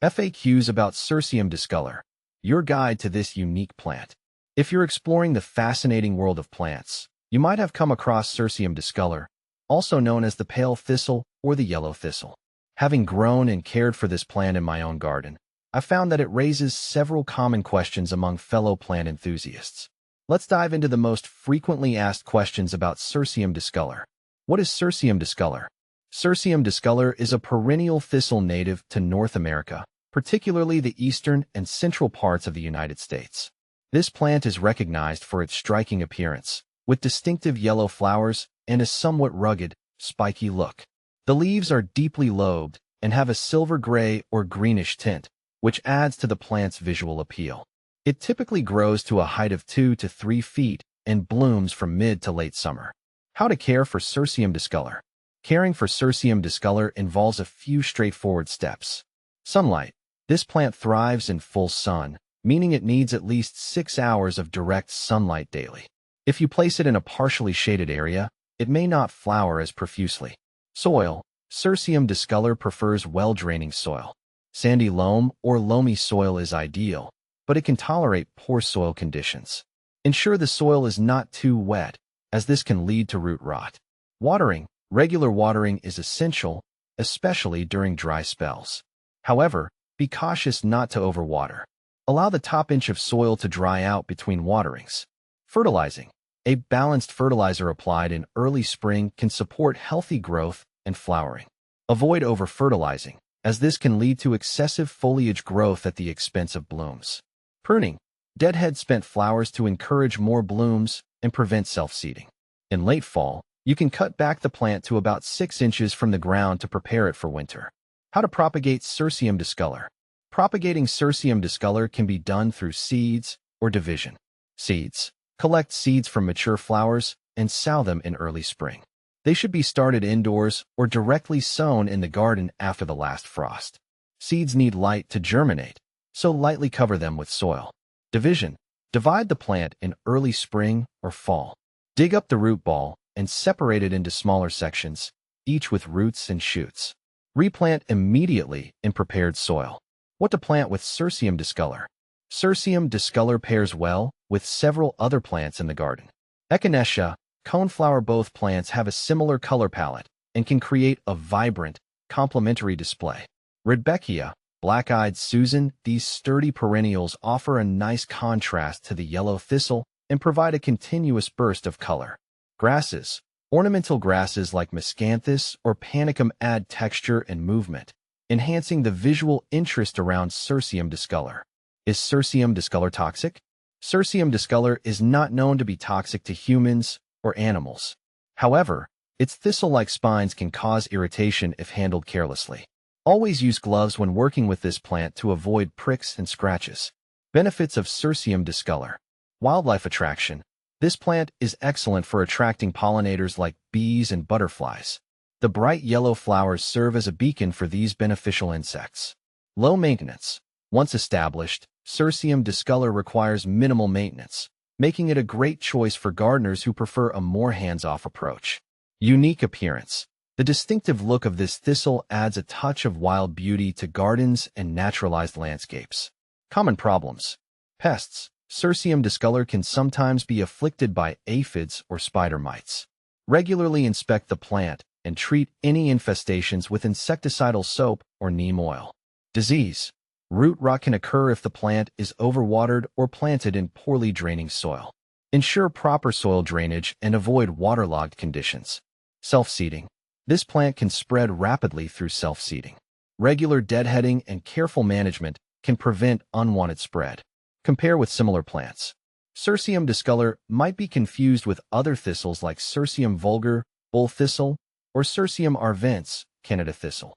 FAQs about Cirsium discolor, your guide to this unique plant. If you're exploring the fascinating world of plants, you might have come across Cirsium discolor, also known as the pale thistle or the yellow thistle. Having grown and cared for this plant in my own garden, I found that it raises several common questions among fellow plant enthusiasts. Let's dive into the most frequently asked questions about Cirsium discolor. What is Cirsium discolor? Cirsium discolor is a perennial thistle native to North America, particularly the eastern and central parts of the United States. This plant is recognized for its striking appearance, with distinctive yellow flowers and a somewhat rugged, spiky look. The leaves are deeply lobed and have a silver gray or greenish tint, which adds to the plant's visual appeal. It typically grows to a height of 2 to 3 feet and blooms from mid to late summer. How to care for Cirsium discolor? Caring for Cirsium discolor involves a few straightforward steps. Sunlight. This plant thrives in full sun, meaning it needs at least 6 hours of direct sunlight daily. If you place it in a partially shaded area, it may not flower as profusely. Soil. Cirsium discolor prefers well-draining soil. Sandy loam or loamy soil is ideal, but it can tolerate poor soil conditions. Ensure the soil is not too wet, as this can lead to root rot. Watering. Regular watering is essential, especially during dry spells. However, be cautious not to overwater. Allow the top inch of soil to dry out between waterings. Fertilizing. A balanced fertilizer applied in early spring can support healthy growth and flowering. Avoid over-fertilizing, as this can lead to excessive foliage growth at the expense of blooms. Pruning. Deadhead spent flowers to encourage more blooms and prevent self-seeding. In late fall, you can cut back the plant to about 6 inches from the ground to prepare it for winter. How to propagate Cirsium discolor? Propagating Cirsium discolor can be done through seeds or division. Seeds. Collect seeds from mature flowers and sow them in early spring. They should be started indoors or directly sown in the garden after the last frost. Seeds need light to germinate, so lightly cover them with soil. Division. Divide the plant in early spring or fall. Dig up the root ball and separate it into smaller sections, each with roots and shoots. Replant immediately in prepared soil. What to plant with Cirsium discolor? Cirsium discolor pairs well with several other plants in the garden. Echinacea, coneflower. Both plants have a similar color palette and can create a vibrant, complementary display. Rudbeckia, black-eyed Susan. These sturdy perennials offer a nice contrast to the yellow thistle and provide a continuous burst of color. Grasses. Ornamental grasses like miscanthus or panicum add texture and movement, enhancing the visual interest around Cirsium discolor. Is Cirsium discolor toxic? Cirsium discolor is not known to be toxic to humans or animals. However, its thistle-like spines can cause irritation if handled carelessly. Always use gloves when working with this plant to avoid pricks and scratches. Benefits of Cirsium discolor. Wildlife attraction. This plant is excellent for attracting pollinators like bees and butterflies. The bright yellow flowers serve as a beacon for these beneficial insects. Low maintenance. Once established, Cirsium discolor requires minimal maintenance, making it a great choice for gardeners who prefer a more hands-off approach. Unique appearance. The distinctive look of this thistle adds a touch of wild beauty to gardens and naturalized landscapes. Common problems. Pests. Cirsium discolor can sometimes be afflicted by aphids or spider mites. Regularly inspect the plant and treat any infestations with insecticidal soap or neem oil. Disease. Root rot can occur if the plant is overwatered or planted in poorly draining soil. Ensure proper soil drainage and avoid waterlogged conditions. Self-seeding. This plant can spread rapidly through self-seeding. Regular deadheading and careful management can prevent unwanted spread. Compare with similar plants. Cirsium discolor might be confused with other thistles like Cirsium vulgar, bull thistle, or Cirsium arvense, Canada thistle.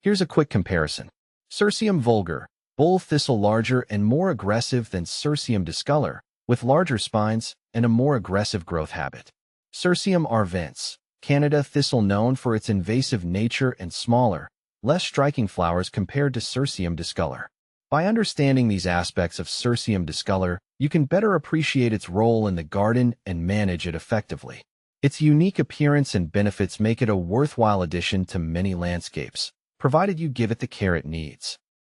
Here's a quick comparison. Cirsium vulgar, bull thistle, larger and more aggressive than Cirsium discolor, with larger spines and a more aggressive growth habit. Cirsium arvense, Canada thistle, known for its invasive nature and smaller, less striking flowers compared to Cirsium discolor. By understanding these aspects of Cirsium discolor, you can better appreciate its role in the garden and manage it effectively. Its unique appearance and benefits make it a worthwhile addition to many landscapes, provided you give it the care it needs.